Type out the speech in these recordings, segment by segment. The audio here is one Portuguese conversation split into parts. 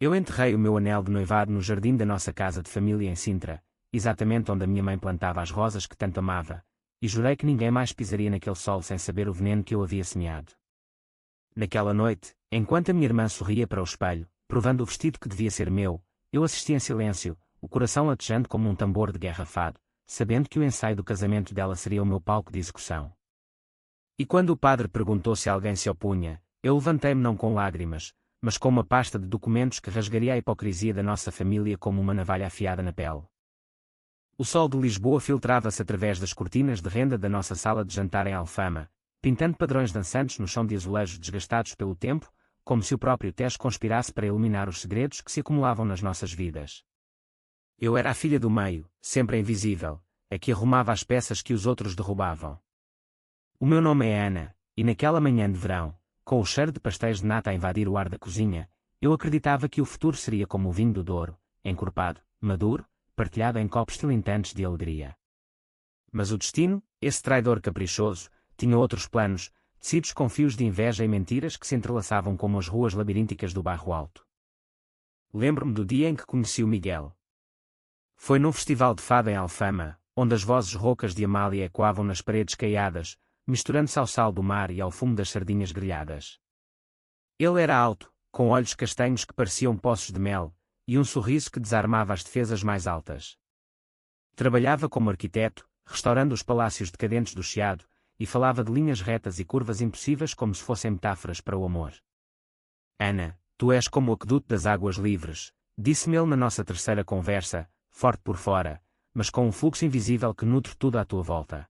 Eu enterrei o meu anel de noivado no jardim da nossa casa de família em Sintra, exatamente onde a minha mãe plantava as rosas que tanto amava, e jurei que ninguém mais pisaria naquele solo sem saber o veneno que eu havia semeado. Naquela noite, enquanto a minha irmã sorria para o espelho, provando o vestido que devia ser meu, eu assisti em silêncio, o coração latejando como um tambor de guerra fado, sabendo que o ensaio do casamento dela seria o meu palco de execução. E quando o padre perguntou se alguém se opunha, eu levantei-me não com lágrimas, mas com uma pasta de documentos que rasgaria a hipocrisia da nossa família como uma navalha afiada na pele. O sol de Lisboa filtrava-se através das cortinas de renda da nossa sala de jantar em Alfama, pintando padrões dançantes no chão de azulejos desgastados pelo tempo, como se o próprio Tejo conspirasse para iluminar os segredos que se acumulavam nas nossas vidas. Eu era a filha do meio, sempre invisível, a que arrumava as peças que os outros derrubavam. O meu nome é Ana, e naquela manhã de verão, com o cheiro de pastéis de nata a invadir o ar da cozinha, eu acreditava que o futuro seria como o vinho do Douro, encorpado, maduro, partilhado em copos tilintantes de alegria. Mas o destino, esse traidor caprichoso, tinha outros planos, tecidos com fios de inveja e mentiras que se entrelaçavam como as ruas labirínticas do Bairro Alto. Lembro-me do dia em que conheci o Miguel. Foi num festival de fado em Alfama, onde as vozes roucas de Amália ecoavam nas paredes caiadas, misturando-se ao sal do mar e ao fumo das sardinhas grelhadas. Ele era alto, com olhos castanhos que pareciam poços de mel, e um sorriso que desarmava as defesas mais altas. Trabalhava como arquiteto, restaurando os palácios decadentes do Chiado, e falava de linhas retas e curvas impossíveis como se fossem metáforas para o amor. Ana, tu és como o aqueduto das águas livres, disse-me ele na nossa terceira conversa, forte por fora, mas com um fluxo invisível que nutre tudo à tua volta.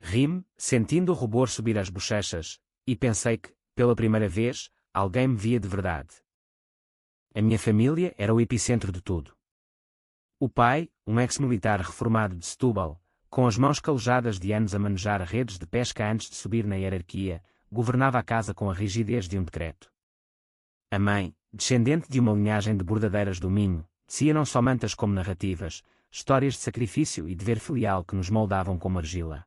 Ri-me, sentindo o rubor subir às bochechas, e pensei que, pela primeira vez, alguém me via de verdade. A minha família era o epicentro de tudo. O pai, um ex-militar reformado de Setúbal, com as mãos calejadas de anos a manejar redes de pesca antes de subir na hierarquia, governava a casa com a rigidez de um decreto. A mãe, descendente de uma linhagem de bordadeiras do Minho, tecia não só mantas como narrativas, histórias de sacrifício e dever filial que nos moldavam como argila.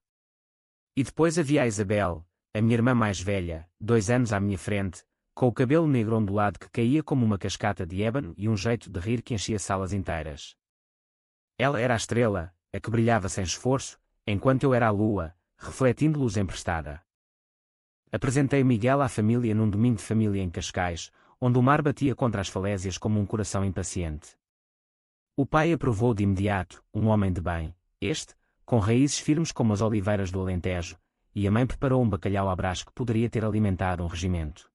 E depois havia a Isabel, a minha irmã mais velha, 2 anos à minha frente, com o cabelo negro ondulado que caía como uma cascata de ébano e um jeito de rir que enchia salas inteiras. Ela era a estrela, a que brilhava sem esforço, enquanto eu era a lua, refletindo luz emprestada. Apresentei Miguel à família num domingo de família em Cascais, onde o mar batia contra as falésias como um coração impaciente. O pai aprovou de imediato, um homem de bem, este, com raízes firmes como as oliveiras do Alentejo, e a mãe preparou um bacalhau à brás que poderia ter alimentado um regimento.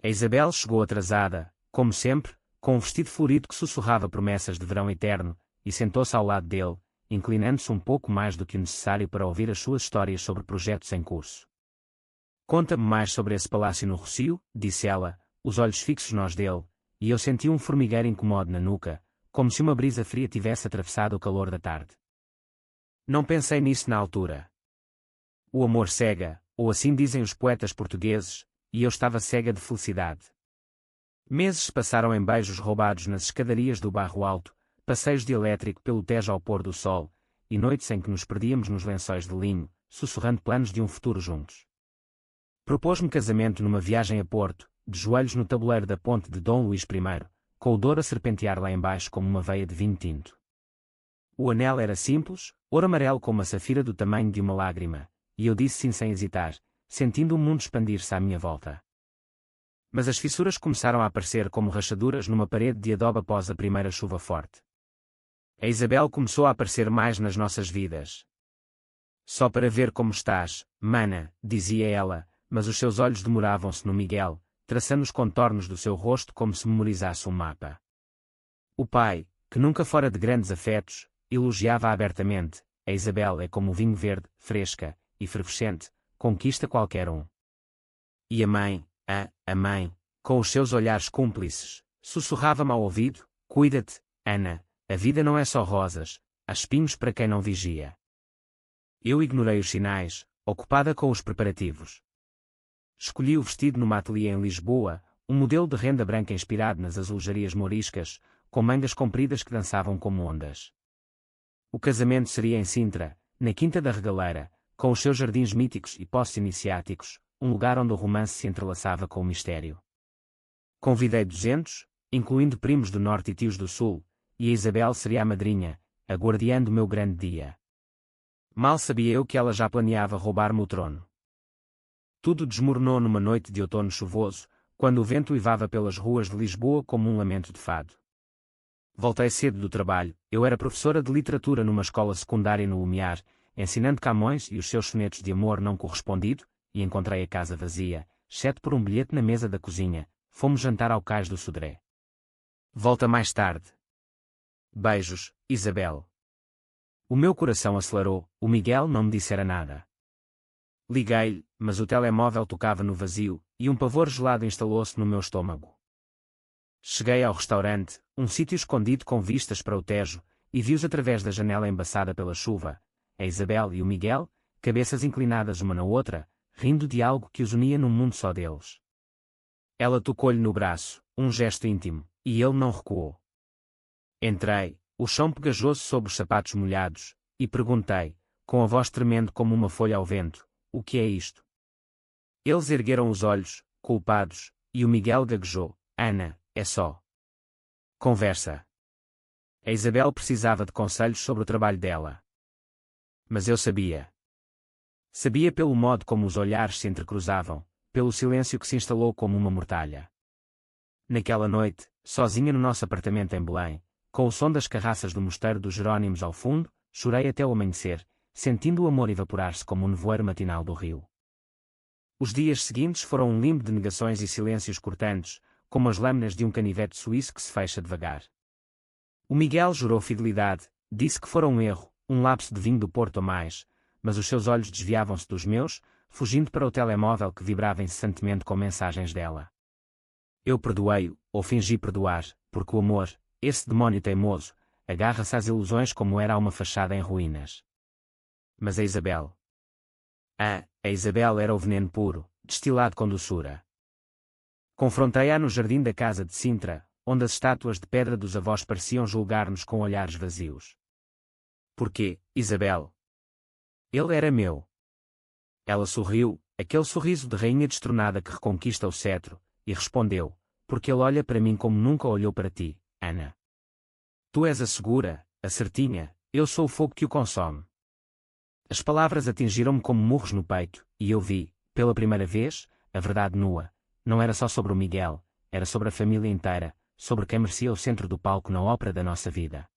A Isabel chegou atrasada, como sempre, com um vestido florido que sussurrava promessas de verão eterno, e sentou-se ao lado dele, inclinando-se um pouco mais do que o necessário para ouvir as suas histórias sobre projetos em curso. Conta-me mais sobre esse palácio no Rocio, disse ela, os olhos fixos nos dele, e eu senti um formigueiro incomode na nuca, como se uma brisa fria tivesse atravessado o calor da tarde. Não pensei nisso na altura. O amor cega, ou assim dizem os poetas portugueses, e eu estava cega de felicidade. Meses se passaram em beijos roubados nas escadarias do Bairro Alto, passeios de elétrico pelo Tejo ao pôr do sol, e noites em que nos perdíamos nos lençóis de linho, sussurrando planos de um futuro juntos. Propôs-me casamento numa viagem a Porto, de joelhos no tabuleiro da ponte de Dom Luís I, com o Douro a serpentear lá embaixo como uma veia de vinho tinto. O anel era simples, ouro amarelo como a safira do tamanho de uma lágrima, e eu disse sim sem hesitar, sentindo o mundo expandir-se à minha volta. Mas as fissuras começaram a aparecer como rachaduras numa parede de adobe após a primeira chuva forte. A Isabel começou a aparecer mais nas nossas vidas. Só para ver como estás, mana, dizia ela, mas os seus olhos demoravam-se no Miguel, traçando os contornos do seu rosto como se memorizasse um mapa. O pai, que nunca fora de grandes afetos, elogiava abertamente, a Isabel é como o vinho verde, fresca, efervescente, conquista qualquer um. E a mãe, a mãe, com os seus olhares cúmplices, sussurrava-me ao ouvido, cuida-te, Ana, a vida não é só rosas, há espinhos para quem não vigia. Eu ignorei os sinais, ocupada com os preparativos. Escolhi o vestido numa ateliê em Lisboa, um modelo de renda branca inspirado nas azulejarias mouriscas, com mangas compridas que dançavam como ondas. O casamento seria em Sintra, na Quinta da Regaleira, com os seus jardins míticos e poços iniciáticos, um lugar onde o romance se entrelaçava com o mistério. Convidei 200, incluindo primos do norte e tios do sul, e a Isabel seria a madrinha, a guardiã do meu grande dia. Mal sabia eu que ela já planeava roubar-me o trono. Tudo desmoronou numa noite de outono chuvoso, quando o vento uivava pelas ruas de Lisboa como um lamento de fado. Voltei cedo do trabalho. Eu era professora de literatura numa escola secundária no Lumiar, ensinando Camões e os seus sonetos de amor não correspondido, e encontrei a casa vazia, exceto por um bilhete na mesa da cozinha. Fomos jantar ao cais do Sodré. Volta mais tarde. Beijos, Isabel. O meu coração acelerou. O Miguel não me dissera nada. Liguei-lhe, mas o telemóvel tocava no vazio, e um pavor gelado instalou-se no meu estômago. Cheguei ao restaurante, um sítio escondido com vistas para o Tejo, e vi-os através da janela embaçada pela chuva, a Isabel e o Miguel, cabeças inclinadas uma na outra, rindo de algo que os unia num mundo só deles. Ela tocou-lhe no braço, um gesto íntimo, e ele não recuou. Entrei, o chão pegajoso sob os sapatos molhados, e perguntei, com a voz tremendo como uma folha ao vento, o que é isto? Eles ergueram os olhos, culpados, e o Miguel gaguejou, Ana, é só conversa. A Isabel precisava de conselhos sobre o trabalho dela. Mas eu sabia. Sabia pelo modo como os olhares se entrecruzavam, pelo silêncio que se instalou como uma mortalha. Naquela noite, sozinha no nosso apartamento em Belém, com o som das carraças do mosteiro dos Jerónimos ao fundo, chorei até o amanhecer, sentindo o amor evaporar-se como o nevoeiro matinal do rio. Os dias seguintes foram um limbo de negações e silêncios cortantes, como as lâminas de um canivete suíço que se fecha devagar. O Miguel jurou fidelidade, disse que fora um erro, um lapso de vinho do Porto a mais, mas os seus olhos desviavam-se dos meus, fugindo para o telemóvel que vibrava incessantemente com mensagens dela. Eu perdoei-o, ou fingi perdoar, porque o amor, esse demónio teimoso, agarra-se às ilusões como era a uma fachada em ruínas. Mas a Isabel... A Isabel era o veneno puro, destilado com doçura. Confrontei-a no jardim da casa de Sintra, onde as estátuas de pedra dos avós pareciam julgar-nos com olhares vazios. Porquê, Isabel? Ele era meu. Ela sorriu, aquele sorriso de rainha destronada que reconquista o cetro, e respondeu, porque ele olha para mim como nunca olhou para ti, Ana. Tu és a segura, a certinha, eu sou o fogo que o consome. As palavras atingiram-me como murros no peito, e eu vi, pela primeira vez, a verdade nua. Não era só sobre o Miguel, era sobre a família inteira, sobre quem merecia o centro do palco na ópera da nossa vida.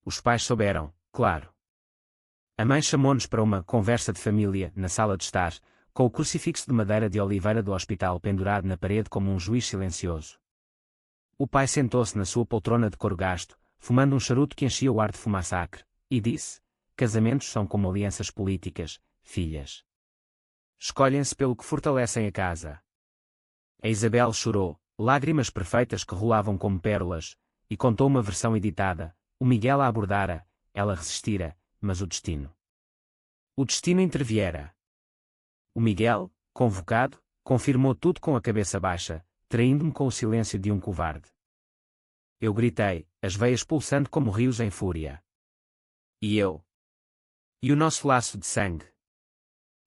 Os pais souberam, claro. A mãe chamou-nos para uma conversa de família, na sala de estar, com o crucifixo de madeira de oliveira do hospital pendurado na parede como um juiz silencioso. O pai sentou-se na sua poltrona de couro gasto, fumando um charuto que enchia o ar de fumaça acre, e disse, casamentos são como alianças políticas, filhas. Escolhem-se pelo que fortalecem a casa. A Isabel chorou, lágrimas perfeitas que rolavam como pérolas, e contou uma versão editada. O Miguel a abordara, ela resistira, mas o destino. O destino interviera. O Miguel, convocado, confirmou tudo com a cabeça baixa, traindo-me com o silêncio de um covarde. Eu gritei, as veias pulsando como rios em fúria. E eu? E o nosso laço de sangue?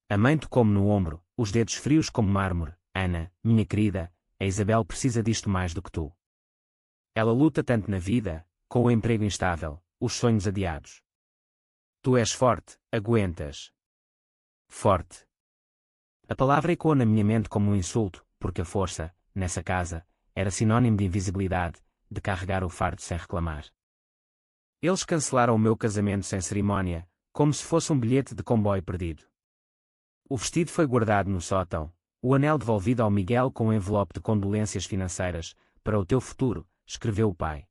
A mãe tocou-me no ombro, os dedos frios como mármore. Ana, minha querida, a Isabel precisa disto mais do que tu. Ela luta tanto na vida, com o emprego instável, os sonhos adiados. Tu és forte, aguentas. Forte. A palavra ecoou na minha mente como um insulto, porque a força, nessa casa, era sinônimo de invisibilidade, de carregar o fardo sem reclamar. Eles cancelaram o meu casamento sem cerimónia, como se fosse um bilhete de comboio perdido. O vestido foi guardado no sótão, o anel devolvido ao Miguel com um envelope de condolências financeiras, para o teu futuro, escreveu o pai.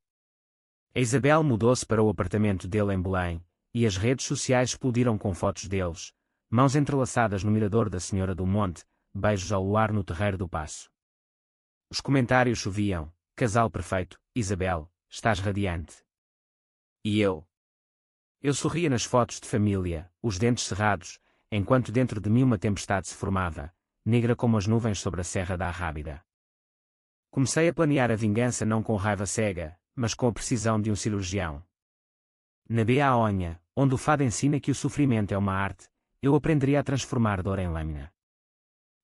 A Isabel mudou-se para o apartamento dele em Belém, e as redes sociais explodiram com fotos deles, mãos entrelaçadas no mirador da Senhora do Monte, beijos ao luar no terreiro do Paço. Os comentários choviam, casal perfeito, Isabel, estás radiante. E eu? Eu sorria nas fotos de família, os dentes cerrados, enquanto dentro de mim uma tempestade se formava, negra como as nuvens sobre a Serra da Arrábida. Comecei a planear a vingança não com raiva cega, mas com a precisão de um cirurgião. Na Baonha, onde o fado ensina que o sofrimento é uma arte, eu aprenderia a transformar dor em lâmina.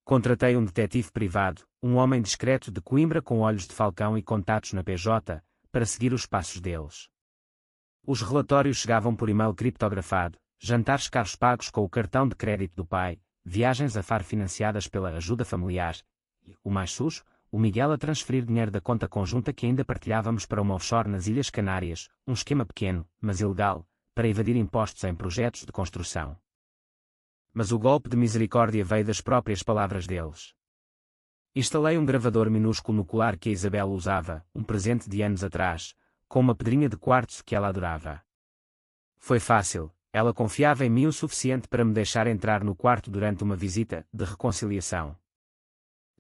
Contratei um detetive privado, um homem discreto de Coimbra com olhos de falcão e contatos na PJ, para seguir os passos deles. Os relatórios chegavam por e-mail criptografado, jantares caros pagos com o cartão de crédito do pai, viagens a Faro financiadas pela ajuda familiar, e, o mais sujo, o Miguel a transferir dinheiro da conta conjunta que ainda partilhávamos para uma offshore nas Ilhas Canárias, um esquema pequeno, mas ilegal, para evadir impostos em projetos de construção. Mas o golpe de misericórdia veio das próprias palavras deles. Instalei um gravador minúsculo no colar que a Isabel usava, um presente de anos atrás, com uma pedrinha de quartzo que ela adorava. Foi fácil, ela confiava em mim o suficiente para me deixar entrar no quarto durante uma visita de reconciliação.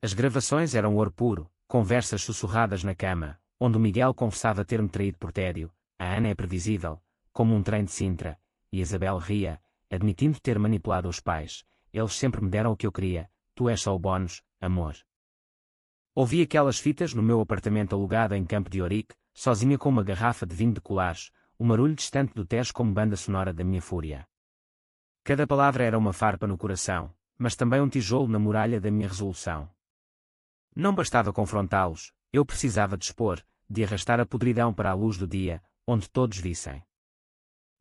As gravações eram ouro puro, conversas sussurradas na cama, onde o Miguel confessava ter-me traído por tédio, a Ana é previsível, como um trem de Sintra, e Isabel ria, admitindo ter manipulado os pais. Eles sempre me deram o que eu queria, tu és só o bónus, amor. Ouvi aquelas fitas no meu apartamento alugado em Campo de Ourique, sozinha com uma garrafa de vinho de colares, o marulho distante do Tejo como banda sonora da minha fúria. Cada palavra era uma farpa no coração, mas também um tijolo na muralha da minha resolução. Não bastava confrontá-los, eu precisava de expor, de arrastar a podridão para a luz do dia, onde todos vissem.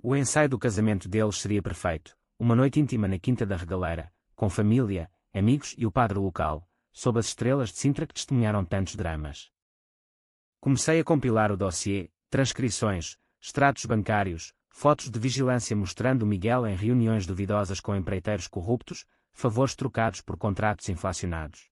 O ensaio do casamento deles seria perfeito, uma noite íntima na Quinta da Regaleira, com família, amigos e o padre local, sob as estrelas de Sintra que testemunharam tantos dramas. Comecei a compilar o dossiê, transcrições, extratos bancários, fotos de vigilância mostrando o Miguel em reuniões duvidosas com empreiteiros corruptos, favores trocados por contratos inflacionados.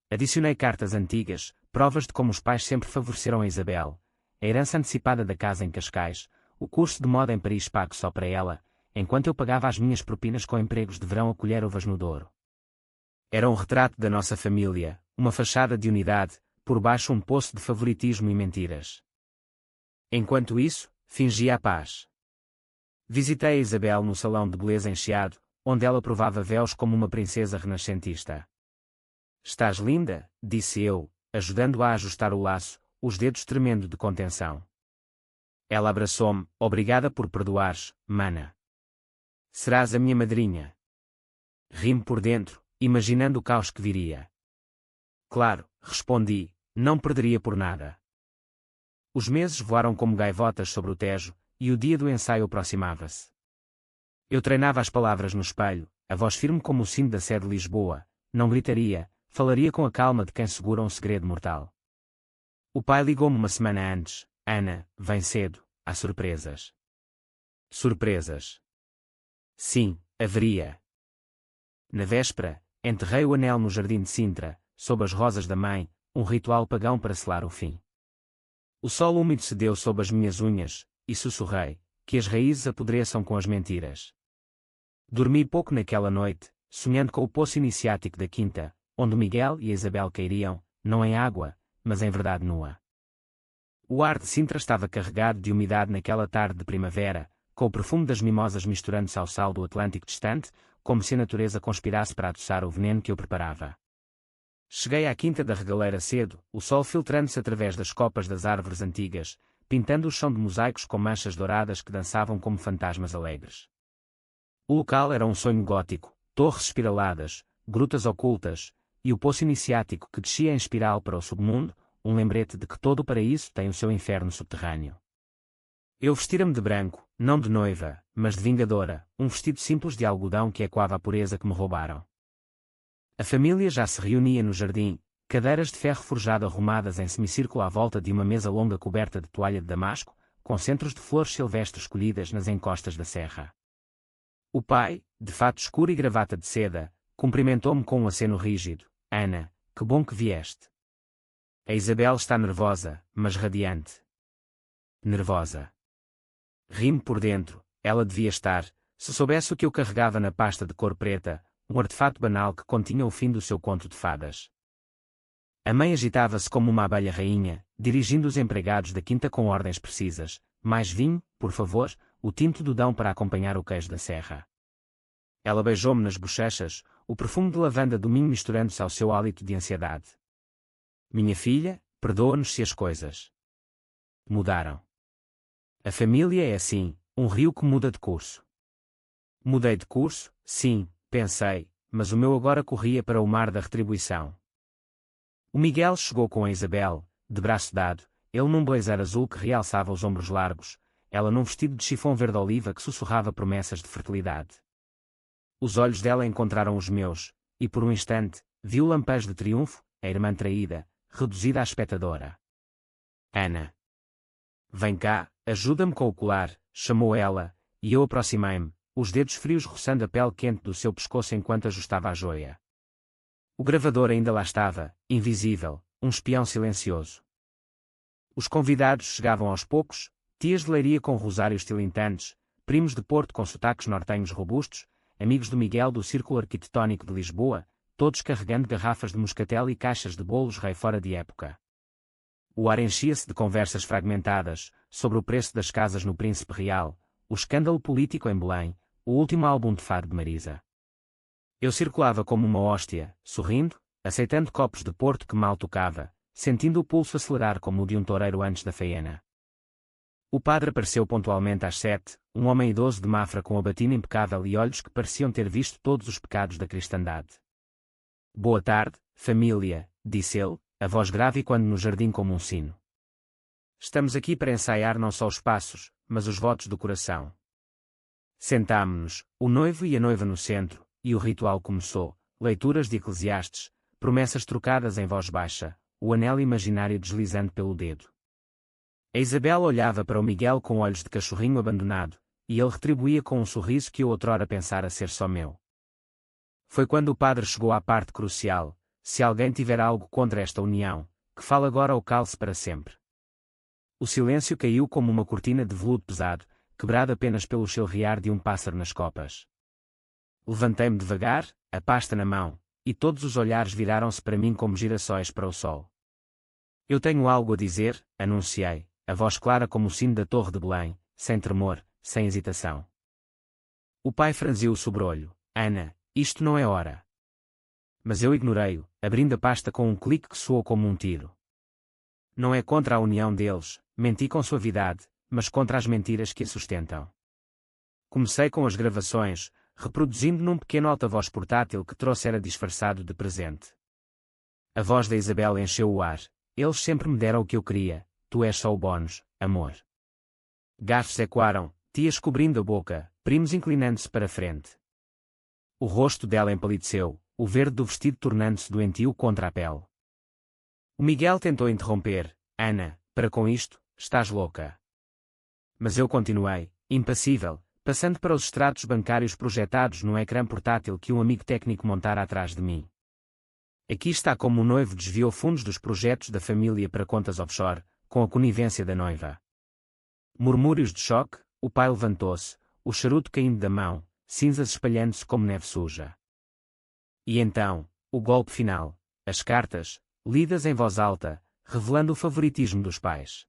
Adicionei cartas antigas, provas de como os pais sempre favoreceram a Isabel, a herança antecipada da casa em Cascais, o curso de moda em Paris pago só para ela, enquanto eu pagava as minhas propinas com empregos de verão a colher uvas no Douro. Era um retrato da nossa família, uma fachada de unidade, por baixo um poço de favoritismo e mentiras. Enquanto isso, fingia a paz. Visitei a Isabel no salão de beleza encheado, onde ela provava véus como uma princesa renascentista. Estás linda, disse eu, ajudando-a a ajustar o laço, os dedos tremendo de contenção. Ela abraçou-me, obrigada por perdoares, mana. Serás a minha madrinha. Ri-me por dentro, imaginando o caos que viria. Claro, respondi, não perderia por nada. Os meses voaram como gaivotas sobre o Tejo, e o dia do ensaio aproximava-se. Eu treinava as palavras no espelho, a voz firme como o sino da Sé de Lisboa, não gritaria, falaria com a calma de quem segura um segredo mortal. O pai ligou-me uma semana antes, Ana, vem cedo, há surpresas. Surpresas. Sim, haveria. Na véspera, enterrei o anel no jardim de Sintra, sob as rosas da mãe, um ritual pagão para selar o fim. O sol úmido cedeu sob as minhas unhas, e sussurrei, que as raízes apodreçam com as mentiras. Dormi pouco naquela noite, sonhando com o poço iniciático da quinta, onde o Miguel e a Isabel cairiam, não em água, mas em verdade nua. O ar de Sintra estava carregado de umidade naquela tarde de primavera, com o perfume das mimosas misturando-se ao sal do Atlântico distante, como se a natureza conspirasse para adoçar o veneno que eu preparava. Cheguei à Quinta da Regaleira cedo, o sol filtrando-se através das copas das árvores antigas, pintando o chão de mosaicos com manchas douradas que dançavam como fantasmas alegres. O local era um sonho gótico, torres espiraladas, grutas ocultas, e o poço iniciático que descia em espiral para o submundo, um lembrete de que todo o paraíso tem o seu inferno subterrâneo. Eu vestira-me de branco, não de noiva, mas de vingadora, um vestido simples de algodão que ecoava a pureza que me roubaram. A família já se reunia no jardim, cadeiras de ferro forjado arrumadas em semicírculo à volta de uma mesa longa coberta de toalha de damasco, com centros de flores silvestres colhidas nas encostas da serra. O pai, de fato escuro e gravata de seda, cumprimentou-me com um aceno rígido. Ana, que bom que vieste. A Isabel está nervosa, mas radiante. Nervosa. Ri-me por dentro, ela devia estar, se soubesse o que eu carregava na pasta de cor preta, um artefato banal que continha o fim do seu conto de fadas. A mãe agitava-se como uma abelha rainha, dirigindo os empregados da quinta com ordens precisas. Mais vinho, por favor, o tinto do Dão para acompanhar o queijo da serra. Ela beijou-me nas bochechas, o perfume de lavanda do Minho misturando-se ao seu hálito de ansiedade. Minha filha, perdoa-nos se as coisas mudaram. A família é assim, um rio que muda de curso. Mudei de curso, sim, pensei, mas o meu agora corria para o mar da retribuição. O Miguel chegou com a Isabel, de braço dado, ele num blazer azul que realçava os ombros largos, ela num vestido de chifão verde-oliva que sussurrava promessas de fertilidade. Os olhos dela encontraram os meus, e por um instante, vi o lampejo de triunfo, a irmã traída, reduzida à espectadora. Ana. Vem cá, ajuda-me com o colar, chamou ela, e eu aproximei-me, os dedos frios roçando a pele quente do seu pescoço enquanto ajustava a joia. O gravador ainda lá estava, invisível, um espião silencioso. Os convidados chegavam aos poucos, tias de leiria com rosários tilintantes, primos de Porto com sotaques nortenhos robustos, amigos do Miguel do Círculo Arquitetónico de Lisboa, todos carregando garrafas de moscatel e caixas de bolos rei fora de época. O ar enchia-se de conversas fragmentadas, sobre o preço das casas no Príncipe Real, o escândalo político em Belém, o último álbum de fado de Marisa. Eu circulava como uma hóstia, sorrindo, aceitando copos de Porto que mal tocava, sentindo o pulso acelerar como o de um toureiro antes da faena. O padre apareceu pontualmente às 7, um homem idoso de Mafra com a batina impecável e olhos que pareciam ter visto todos os pecados da cristandade. Boa tarde, família, disse ele, a voz grave quando no jardim como um sino. Estamos aqui para ensaiar não só os passos, mas os votos do coração. Sentámo-nos, o noivo e a noiva no centro, e o ritual começou, leituras de Eclesiastes, promessas trocadas em voz baixa, o anel imaginário deslizando pelo dedo. A Isabel olhava para o Miguel com olhos de cachorrinho abandonado, e ele retribuía com um sorriso que eu outrora pensara ser só meu. Foi quando o padre chegou à parte crucial: se alguém tiver algo contra esta união, que fale agora ou cale-se para sempre. O silêncio caiu como uma cortina de veludo pesado, quebrado apenas pelo chilrear de um pássaro nas copas. Levantei-me devagar, a pasta na mão, e todos os olhares viraram-se para mim como girassóis para o sol. Eu tenho algo a dizer, anunciei, a voz clara como o sino da Torre de Belém, sem tremor, sem hesitação. O pai franziu o sobrolho. Ana, isto não é hora. Mas eu ignorei-o, abrindo a pasta com um clique que soou como um tiro. Não é contra a união deles, menti com suavidade, mas contra as mentiras que a sustentam. Comecei com as gravações, reproduzindo num pequeno altavoz portátil que trouxera disfarçado de presente. A voz da Isabel encheu o ar. Eles sempre me deram o que eu queria, tu és só o bónus, amor. Garfos ecoaram, tias cobrindo a boca, primos inclinando-se para a frente. O rosto dela empalideceu, o verde do vestido tornando-se doentio contra a pele. O Miguel tentou interromper. Ana, para com isto, estás louca. Mas eu continuei, impassível, passando para os extratos bancários projetados num ecrã portátil que um amigo técnico montara atrás de mim. Aqui está como o noivo desviou fundos dos projetos da família para contas offshore, com a conivência da noiva. Murmúrios de choque, o pai levantou-se, o charuto caindo da mão, cinzas espalhando-se como neve suja. E então, o golpe final, as cartas, lidas em voz alta, revelando o favoritismo dos pais.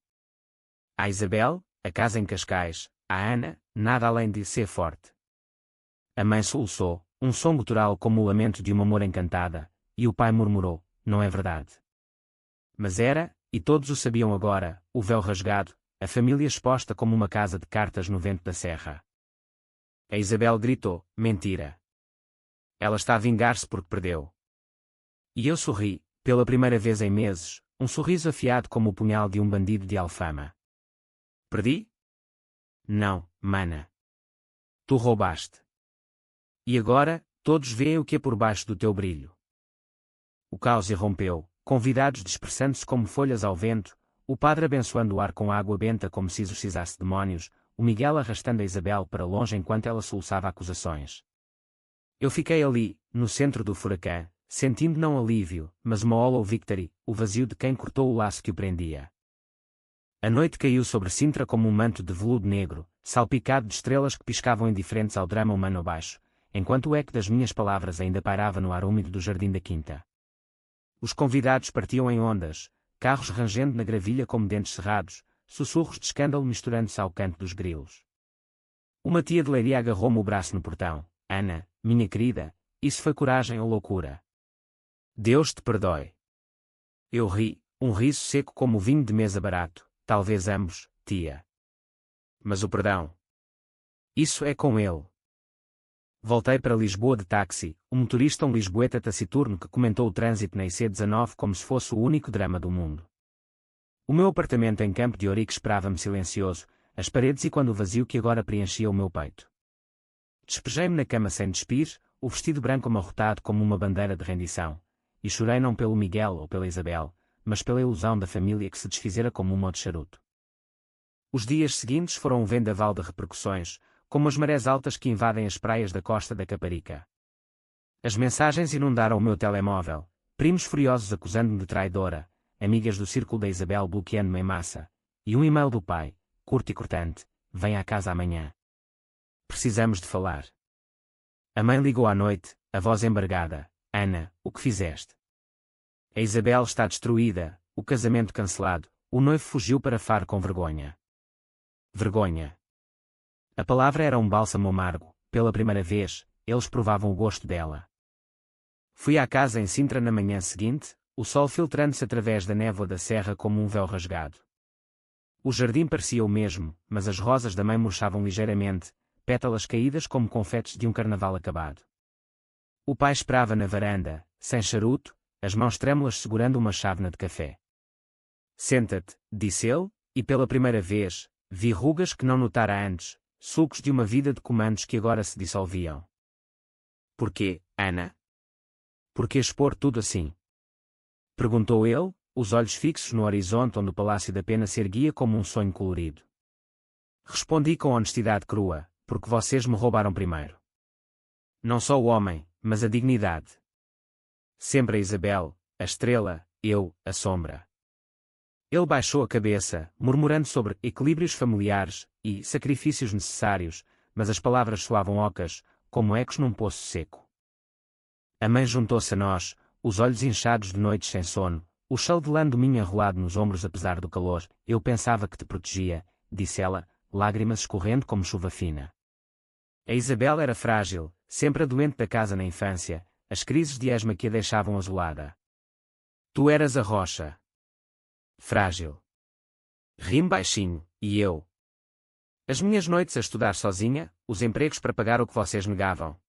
A Isabel, a casa em Cascais, a Ana, nada além de ser forte. A mãe soluçou, um som gutural como o lamento de uma amor encantada, e o pai murmurou, não é verdade. Mas era, e todos o sabiam agora, o véu rasgado, a família exposta como uma casa de cartas no vento da serra. A Isabel gritou, mentira. Ela está a vingar-se porque perdeu. E eu sorri, pela primeira vez em meses, um sorriso afiado como o punhal de um bandido de Alfama. Perdi? Não, mana. Tu roubaste. E agora, todos veem o que é por baixo do teu brilho. O caos irrompeu, convidados dispersando-se como folhas ao vento, o padre abençoando o ar com água benta como se exorcizasse demónios, o Miguel arrastando a Isabel para longe enquanto ela soluçava acusações. Eu fiquei ali, no centro do furacão, sentindo não alívio, mas uma hollow victory, o vazio de quem cortou o laço que o prendia. A noite caiu sobre Sintra como um manto de veludo negro, salpicado de estrelas que piscavam indiferentes ao drama humano abaixo, enquanto o eco das minhas palavras ainda pairava no ar úmido do jardim da quinta. Os convidados partiam em ondas, carros rangendo na gravilha como dentes cerrados, sussurros de escândalo misturando-se ao canto dos grilos. Uma tia de leiria agarrou-me o braço no portão. Ana, minha querida, isso foi coragem ou loucura? Deus te perdoe. Eu ri, um riso seco como o vinho de mesa barato, talvez ambos, tia. Mas o perdão? Isso é com ele. Voltei para Lisboa de táxi, o motorista um lisboeta taciturno que comentou o trânsito na IC19 como se fosse o único drama do mundo. O meu apartamento em Campo de Ourique esperava-me silencioso, as paredes e quando o vazio que agora preenchia o meu peito. Despejei-me na cama sem despir, o vestido branco amarrotado como uma bandeira de rendição, e chorei não pelo Miguel ou pela Isabel, mas pela ilusão da família que se desfizera como um de charuto. Os dias seguintes foram um vendaval de repercussões, como as marés altas que invadem as praias da costa da Caparica. As mensagens inundaram o meu telemóvel, primos furiosos acusando-me de traidora, amigas do círculo da Isabel bloqueando-me em massa, e um e-mail do pai, curto e cortante: vem à casa amanhã. Precisamos de falar. A mãe ligou à noite, a voz embargada: Ana, o que fizeste? A Isabel está destruída, o casamento cancelado, o noivo fugiu para Faro com vergonha. Vergonha. A palavra era um bálsamo amargo, pela primeira vez, eles provavam o gosto dela. Fui à casa em Sintra na manhã seguinte, o sol filtrando-se através da névoa da serra como um véu rasgado. O jardim parecia o mesmo, mas as rosas da mãe murchavam ligeiramente, pétalas caídas como confetes de um carnaval acabado. O pai esperava na varanda, sem charuto, as mãos trêmulas segurando uma chávena de café. Senta-te, disse ele, e pela primeira vez, vi rugas que não notara antes, sulcos de uma vida de comandos que agora se dissolviam. Porquê, Ana? Porquê expor tudo assim? Perguntou ele, os olhos fixos no horizonte onde o Palácio da Pena se erguia como um sonho colorido. Respondi com honestidade crua: porque vocês me roubaram primeiro. Não só o homem, mas a dignidade. Sempre a Isabel, a estrela, eu, a sombra. Ele baixou a cabeça, murmurando sobre equilíbrios familiares e sacrifícios necessários, mas as palavras soavam ocas, como ecos num poço seco. A mãe juntou-se a nós, os olhos inchados de noites sem sono, o chão de lã do minho enrolado nos ombros apesar do calor. Eu pensava que te protegia, disse ela, lágrimas escorrendo como chuva fina. A Isabel era frágil, sempre a doente da casa na infância, as crises de asma que a deixavam azulada. Tu eras a rocha. Frágil. Ri-me baixinho, e eu. As minhas noites a estudar sozinha, os empregos para pagar o que vocês negavam.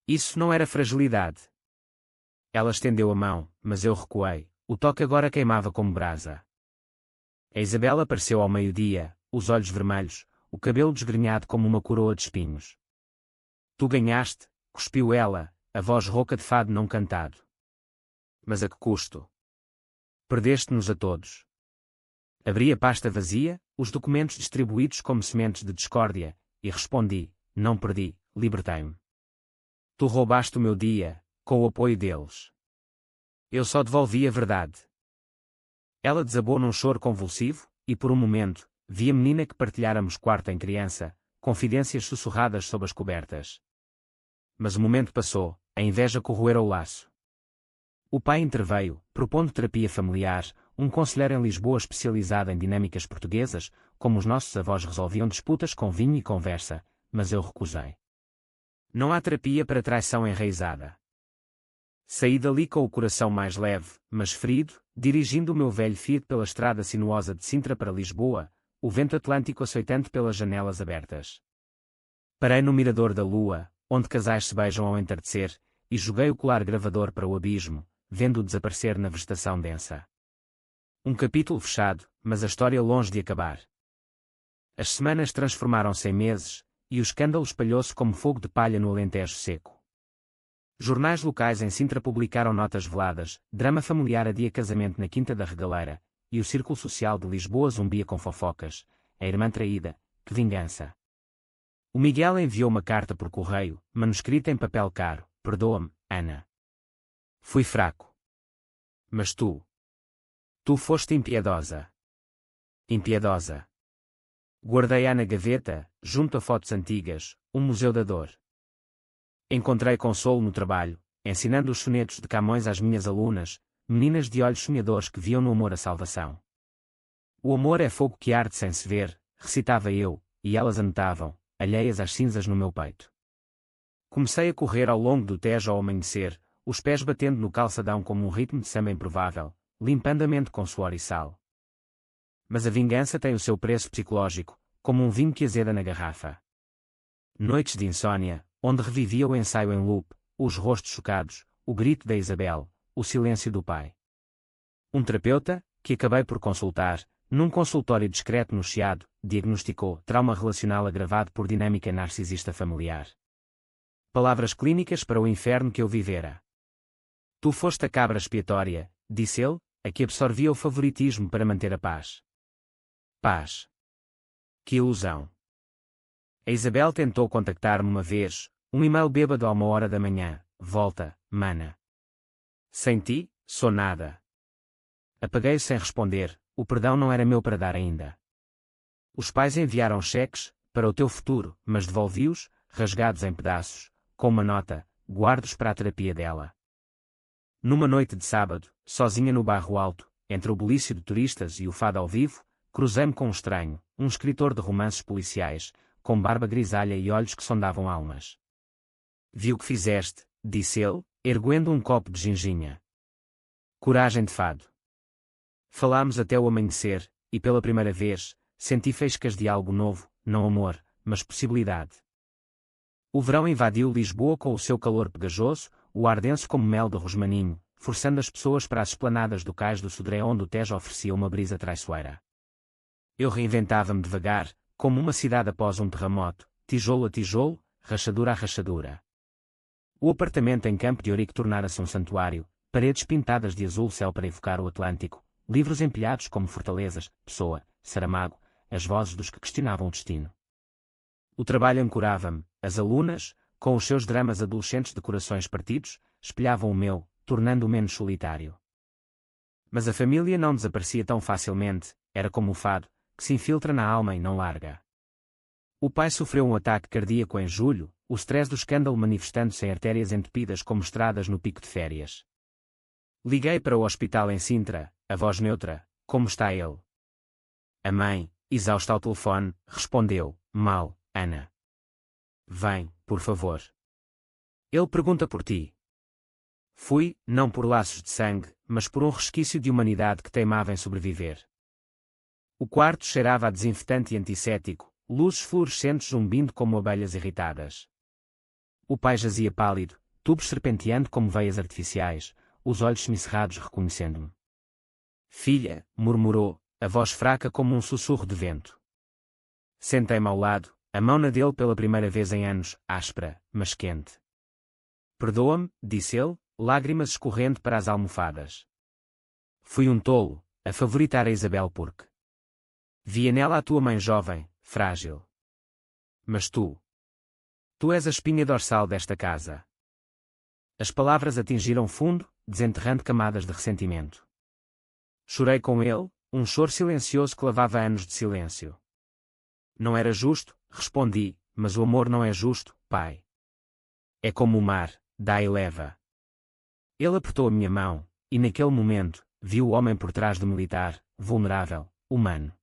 Isso não era fragilidade. Ela estendeu a mão, mas eu recuei, o toque agora queimava como brasa. A Isabel apareceu ao meio-dia, os olhos vermelhos, o cabelo desgrenhado como uma coroa de espinhos. Tu ganhaste, cuspiu ela, a voz rouca de fado não cantado. Mas a que custo? Perdeste-nos a todos. Abri a pasta vazia, os documentos distribuídos como sementes de discórdia, e respondi: não perdi, libertei-me. Tu roubaste o meu dia, com o apoio deles. Eu só devolvi a verdade. Ela desabou num choro convulsivo, e por um momento, vi a menina que partilháramos quarto em criança, confidências sussurradas sob as cobertas. Mas o momento passou, a inveja corroera o laço. O pai interveio, propondo terapia familiar, um conselheiro em Lisboa especializado em dinâmicas portuguesas, como os nossos avós resolviam disputas com vinho e conversa, mas eu recusei. Não há terapia para traição enraizada. Saí dali com o coração mais leve, mas ferido, dirigindo o meu velho Fiat pela estrada sinuosa de Sintra para Lisboa, o vento atlântico açoitante pelas janelas abertas. Parei no mirador da lua, onde casais se beijam ao entardecer, e joguei o colar gravador para o abismo, vendo-o desaparecer na vegetação densa. Um capítulo fechado, mas a história longe de acabar. As semanas transformaram-se em meses, e o escândalo espalhou-se como fogo de palha no Alentejo seco. Jornais locais em Sintra publicaram notas veladas: drama familiar adia casamento na Quinta da Regaleira, e o Círculo Social de Lisboa zumbia com fofocas: a irmã traída, que vingança. O Miguel enviou uma carta por correio, manuscrita em papel caro: perdoa-me, Ana. Fui fraco. Mas tu foste impiedosa. Impiedosa. Guardei-a na gaveta, junto a fotos antigas, um museu da dor. Encontrei consolo no trabalho, ensinando os sonetos de Camões às minhas alunas, meninas de olhos sonhadores que viam no amor a salvação. O amor é fogo que arde sem se ver, recitava eu, e elas anotavam, alheias às cinzas no meu peito. Comecei a correr ao longo do Tejo ao amanhecer, os pés batendo no calçadão como um ritmo de samba improvável, limpando a mente com suor e sal. Mas a vingança tem o seu preço psicológico, como um vinho que azeda na garrafa. Noites de insônia, onde revivia o ensaio em loop, os rostos chocados, o grito da Isabel, o silêncio do pai. Um terapeuta, que acabei por consultar, num consultório discreto no Chiado, diagnosticou trauma relacional agravado por dinâmica narcisista familiar. Palavras clínicas para o inferno que eu vivera. Tu foste a cabra expiatória, disse ele, a que absorvia o favoritismo para manter a paz. Paz. Que ilusão. A Isabel tentou contactar-me uma vez, um e-mail bêbado a 1h da manhã, volta, mana. Sem ti, sou nada. Apaguei sem responder, o perdão não era meu para dar ainda. Os pais enviaram cheques, para o teu futuro, mas devolvi-os, rasgados em pedaços, com uma nota, guardo-os para a terapia dela. Numa noite de sábado, sozinha no Barro Alto, entre o bulício de turistas e o fado ao vivo, cruzei-me com um estranho, um escritor de romances policiais, com barba grisalha e olhos que sondavam almas. Vi o que fizeste, disse ele, erguendo um copo de ginginha. Coragem de fado. Falámos até o amanhecer, e pela primeira vez, senti faíscas de algo novo, não amor, mas possibilidade. O verão invadiu Lisboa com o seu calor pegajoso, o ar denso como mel de rosmaninho, forçando as pessoas para as esplanadas do cais do Sodré onde o Tejo oferecia uma brisa traiçoeira. Eu reinventava-me devagar, como uma cidade após um terremoto, tijolo a tijolo, rachadura a rachadura. O apartamento em Campo de Ourique tornara-se um santuário, paredes pintadas de azul céu para evocar o Atlântico, livros empilhados como fortalezas, Pessoa, Saramago, as vozes dos que questionavam o destino. O trabalho ancorava-me, as alunas, com os seus dramas adolescentes de corações partidos, espelhavam o meu, tornando-o menos solitário. Mas a família não desaparecia tão facilmente, era como o fado, que se infiltra na alma e não larga. O pai sofreu um ataque cardíaco em julho, o stress do escândalo manifestando-se em artérias entupidas como estradas no pico de férias. Liguei para o hospital em Sintra, a voz neutra, como está ele? A mãe, exausta ao telefone, respondeu, mal, Ana. Vem, por favor. Ele pergunta por ti. Fui, não por laços de sangue, mas por um resquício de humanidade que teimava em sobreviver. O quarto cheirava a desinfetante e antisséptico, luzes fluorescentes zumbindo como abelhas irritadas. O pai jazia pálido, tubos serpenteando como veias artificiais, os olhos semicerrados reconhecendo-me. Filha, murmurou, a voz fraca como um sussurro de vento. Sentei-me ao lado, a mão na dele pela primeira vez em anos, áspera, mas quente. Perdoa-me, disse ele, lágrimas escorrendo para as almofadas. Fui um tolo, a favoritar a Isabel porque via nela a tua mãe jovem, frágil. Mas tu és a espinha dorsal desta casa. As palavras atingiram fundo, desenterrando camadas de ressentimento. Chorei com ele, um choro silencioso que lavava anos de silêncio. Não era justo, respondi, mas o amor não é justo, pai. É como o mar, dá e leva. Ele apertou a minha mão, e naquele momento, vi o homem por trás do militar, vulnerável, humano.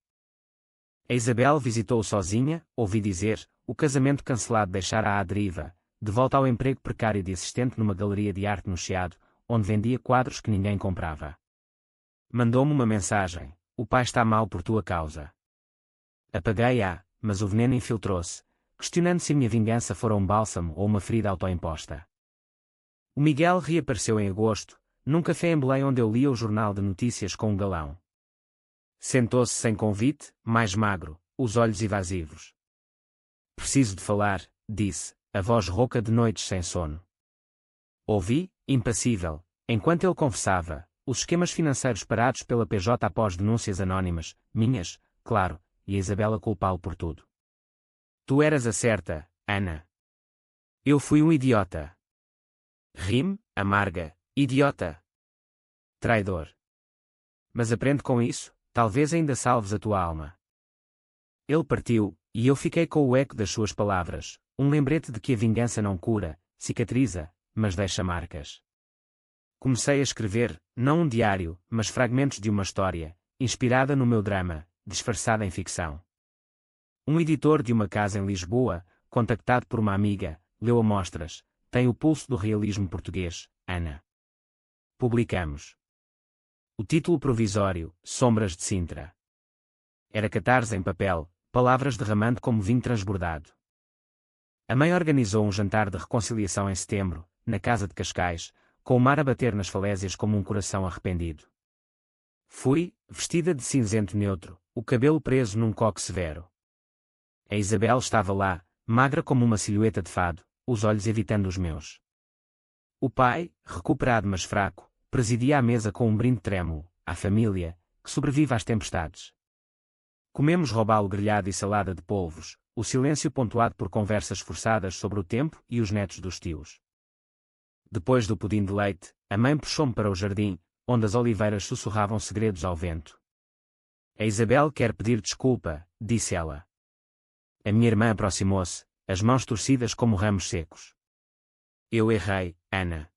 A Isabel visitou-o sozinha, ouvi dizer, o casamento cancelado deixara-a à deriva, de volta ao emprego precário de assistente numa galeria de arte no Chiado, onde vendia quadros que ninguém comprava. Mandou-me uma mensagem, o pai está mal por tua causa. Apaguei-a, mas o veneno infiltrou-se, questionando se a minha vingança fora um bálsamo ou uma ferida autoimposta. O Miguel reapareceu em agosto, num café em Belém onde eu lia o jornal de notícias com um galão. Sentou-se sem convite, mais magro, os olhos evasivos. Preciso de falar, disse, a voz rouca de noites sem sono. Ouvi, impassível, enquanto ele confessava, os esquemas financeiros parados pela PJ após denúncias anónimas, minhas, claro, e a Isabela culpá-lo por tudo. Tu eras a certa, Ana. Eu fui um idiota. Rime, amarga, idiota. Traidor. Mas aprende com isso, talvez ainda salves a tua alma. Ele partiu, e eu fiquei com o eco das suas palavras, um lembrete de que a vingança não cura, cicatriza, mas deixa marcas. Comecei a escrever, não um diário, mas fragmentos de uma história, inspirada no meu drama, disfarçada em ficção. Um editor de uma casa em Lisboa, contactado por uma amiga, leu amostras, tem o pulso do realismo português, Ana. Publicamos. O título provisório, Sombras de Sintra. Era catarse em papel, palavras derramando como vinho transbordado. A mãe organizou um jantar de reconciliação em setembro, na casa de Cascais, com o mar a bater nas falésias como um coração arrependido. Fui, vestida de cinzento neutro, o cabelo preso num coque severo. A Isabel estava lá, magra como uma silhueta de fado, os olhos evitando os meus. O pai, recuperado mas fraco, presidia a mesa com um brinde trêmulo, à família, que sobrevive às tempestades. Comemos robalo grelhado e salada de polvos, o silêncio pontuado por conversas forçadas sobre o tempo e os netos dos tios. Depois do pudim de leite, a mãe puxou-me para o jardim, onde as oliveiras sussurravam segredos ao vento. A Isabel quer pedir desculpa, disse ela. A minha irmã aproximou-se, as mãos torcidas como ramos secos. Eu errei, Ana.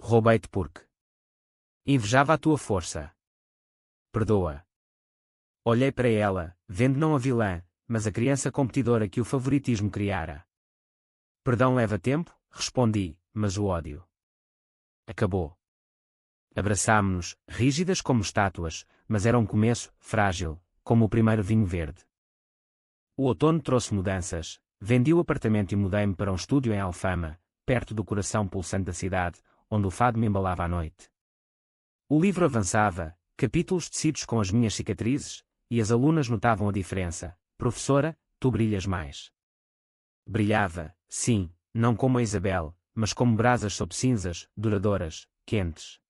Roubei-te porque invejava a tua força. Perdoa. Olhei para ela, vendo não a vilã, mas a criança competidora que o favoritismo criara. Perdão leva tempo, respondi, mas o ódio acabou. Abraçámo-nos, rígidas como estátuas, mas era um começo, frágil, como o primeiro vinho verde. O outono trouxe mudanças, vendi o apartamento e mudei-me para um estúdio em Alfama, perto do coração pulsante da cidade, onde o fado me embalava à noite. O livro avançava, capítulos tecidos com as minhas cicatrizes, e as alunas notavam a diferença. Professora, tu brilhas mais. Brilhava, sim, não como a Isabel, mas como brasas sob cinzas, duradouras, quentes.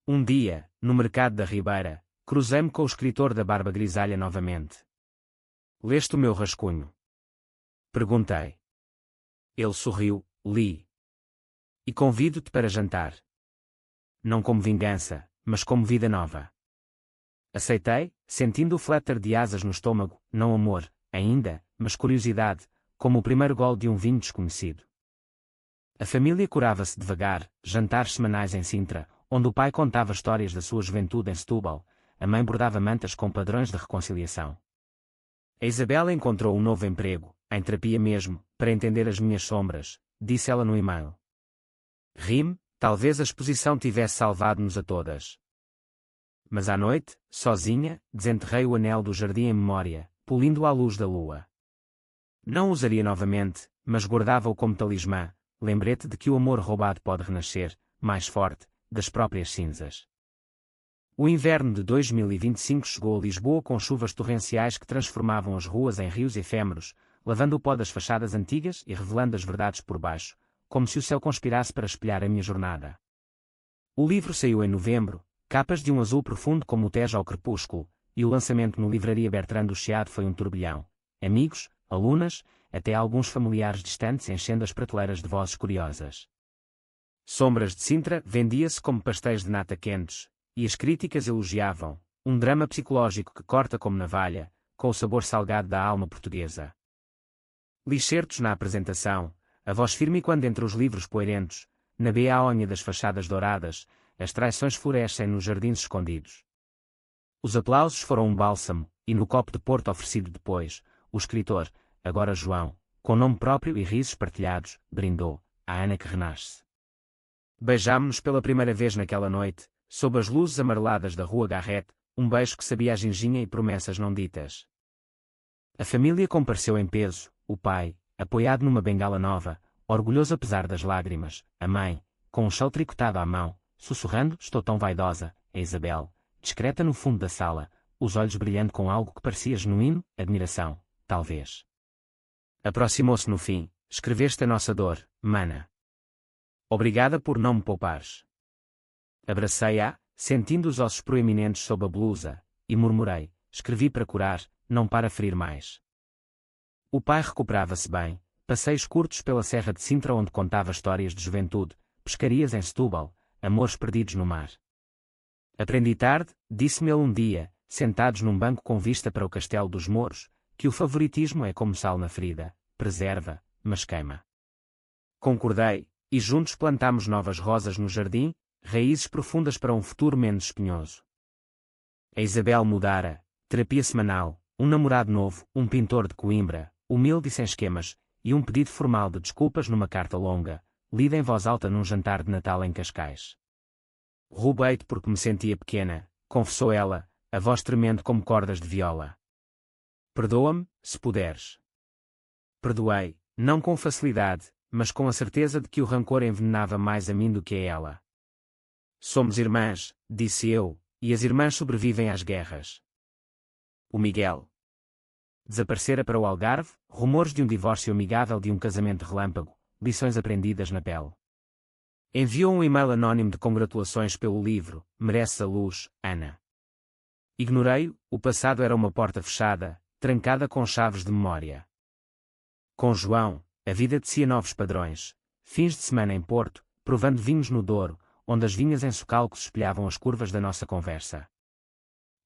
Um dia, no mercado da Ribeira, cruzei-me com o escritor da barba grisalha novamente. Leste o meu rascunho? Perguntei. Ele sorriu, li. E convido-te para jantar. Não como vingança, mas como vida nova. Aceitei, sentindo o flutter de asas no estômago, não amor, ainda, mas curiosidade, como o primeiro gole de um vinho desconhecido. A família curava-se devagar, jantares semanais em Sintra, onde o pai contava histórias da sua juventude em Setúbal, a mãe bordava mantas com padrões de reconciliação. A Isabela encontrou um novo emprego, em terapia mesmo, para entender as minhas sombras, disse ela no e-mail. Ri-me, talvez a exposição tivesse salvado-nos a todas. Mas à noite, sozinha, desenterrei o anel do jardim em memória, polindo-o à luz da lua. Não o usaria novamente, mas guardava-o como talismã, lembrete de que o amor roubado pode renascer, mais forte, das próprias cinzas. O inverno de 2025 chegou a Lisboa com chuvas torrenciais que transformavam as ruas em rios efêmeros, lavando o pó das fachadas antigas e revelando as verdades por baixo, como se o céu conspirasse para espelhar a minha jornada. O livro saiu em novembro, capas de um azul profundo como o Tejo ao crepúsculo, e o lançamento no Livraria Bertrand do Chiado foi um turbilhão. Amigos, alunas, até alguns familiares distantes enchendo as prateleiras de vozes curiosas. Sombras de Sintra vendia-se como pastéis de nata quentes, e as críticas elogiavam, um drama psicológico que corta como navalha, com o sabor salgado da alma portuguesa. Li certos na apresentação, a voz firme quando entre os livros poeirentos, na beaônia das fachadas douradas, as traições florescem nos jardins escondidos. Os aplausos foram um bálsamo, e no copo de Porto oferecido depois, o escritor, agora João, com nome próprio e risos partilhados, brindou, à Ana que renasce. Beijámo-nos pela primeira vez naquela noite, sob as luzes amareladas da Rua Garrett, um beijo que sabia a ginginha e promessas não ditas. A família compareceu em peso, o pai, apoiado numa bengala nova, orgulhoso apesar das lágrimas, a mãe, com um chão tricotado à mão, sussurrando, estou tão vaidosa, a Isabel, discreta no fundo da sala, os olhos brilhando com algo que parecia genuíno, admiração, talvez. Aproximou-se no fim, escreveste a nossa dor, mana. Obrigada por não me poupares. Abracei-a, sentindo os ossos proeminentes sob a blusa, e murmurei, escrevi para curar, não para ferir mais. O pai recuperava-se bem, passeios curtos pela Serra de Sintra onde contava histórias de juventude, pescarias em Setúbal, amores perdidos no mar. Aprendi tarde, disse-me ele um dia, sentados num banco com vista para o Castelo dos Mouros, que o favoritismo é como sal na ferida, preserva, mas queima. Concordei, e juntos plantámos novas rosas no jardim, raízes profundas para um futuro menos espinhoso. A Isabel mudara, terapia semanal, um namorado novo, um pintor de Coimbra, humilde e sem esquemas, e um pedido formal de desculpas numa carta longa, lida em voz alta num jantar de Natal em Cascais. Roubei-te porque me sentia pequena, confessou ela, a voz tremendo como cordas de viola. Perdoa-me, se puderes. Perdoei, Não com facilidade, mas com a certeza de que o rancor envenenava mais a mim do que a ela. Somos irmãs, disse eu, e as irmãs sobrevivem às guerras. O Miguel desaparecera para o Algarve, rumores de um divórcio amigável, de um casamento relâmpago, lições aprendidas na pele. Enviou um e-mail anónimo de congratulações pelo livro, Mereces a Luz, Ana. Ignorei-o, o passado era uma porta fechada, trancada com chaves de memória. Com João, a vida tecia novos padrões, fins de semana em Porto, provando vinhos no Douro, onde as vinhas em Socalco se espelhavam as curvas da nossa conversa.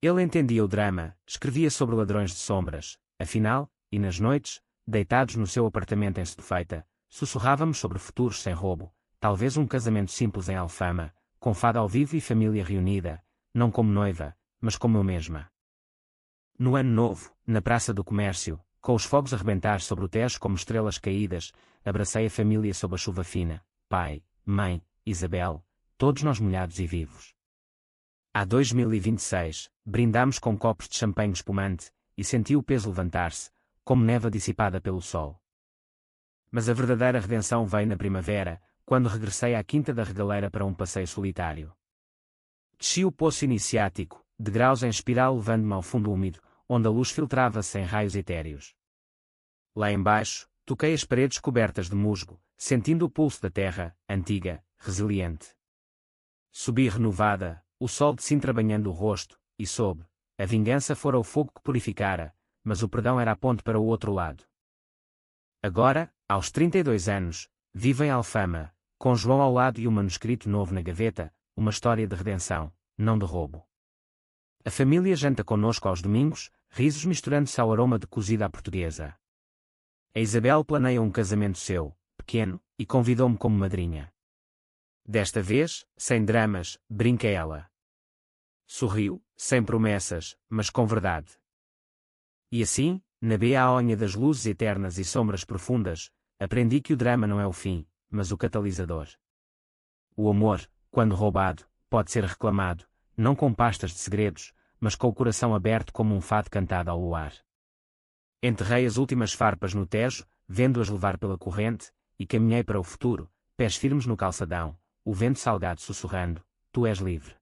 Ele entendia o drama, escrevia sobre ladrões de sombras, afinal, e nas noites, deitados no seu apartamento em Setúbal, sussurrávamos sobre futuros sem roubo, talvez um casamento simples em Alfama, com fado ao vivo e família reunida, não como noiva, mas como eu mesma. No ano novo, na Praça do Comércio, com os fogos a rebentar sobre o Tejo como estrelas caídas, abracei a família sob a chuva fina, pai, mãe, Isabel, todos nós molhados e vivos. Há 2026, brindámos com copos de champanhe espumante, e senti o peso levantar-se, como neve dissipada pelo sol. Mas a verdadeira redenção veio na primavera, quando regressei à Quinta da Regaleira para um passeio solitário. Desci o poço iniciático, degraus em espiral levando-me ao fundo úmido, onde a luz filtrava-se em raios etéreos. Lá embaixo, toquei as paredes cobertas de musgo, sentindo o pulso da terra, antiga, resiliente. Subi renovada, o sol de Sintra banhando o rosto, e soube, a vingança fora o fogo que purificara, mas o perdão era a ponte para o outro lado. Agora, aos 32 anos, vivo em Alfama, com João ao lado e um manuscrito novo na gaveta, uma história de redenção, não de roubo. A família janta conosco aos domingos, risos misturando-se ao aroma de cozida à portuguesa. A Isabel planeia um casamento seu, pequeno, e convidou-me como madrinha. Desta vez, sem dramas, brinca ela. Sorriu, sem promessas, mas com verdade. E assim, na beaonha das luzes eternas e sombras profundas, aprendi que o drama não é o fim, mas o catalisador. O amor, quando roubado, pode ser reclamado, não com pastas de segredos, mas com o coração aberto como um fado cantado ao luar. Enterrei as últimas farpas no Tejo, vendo-as levar pela corrente, e caminhei para o futuro, pés firmes no calçadão, o vento salgado sussurrando, tu és livre.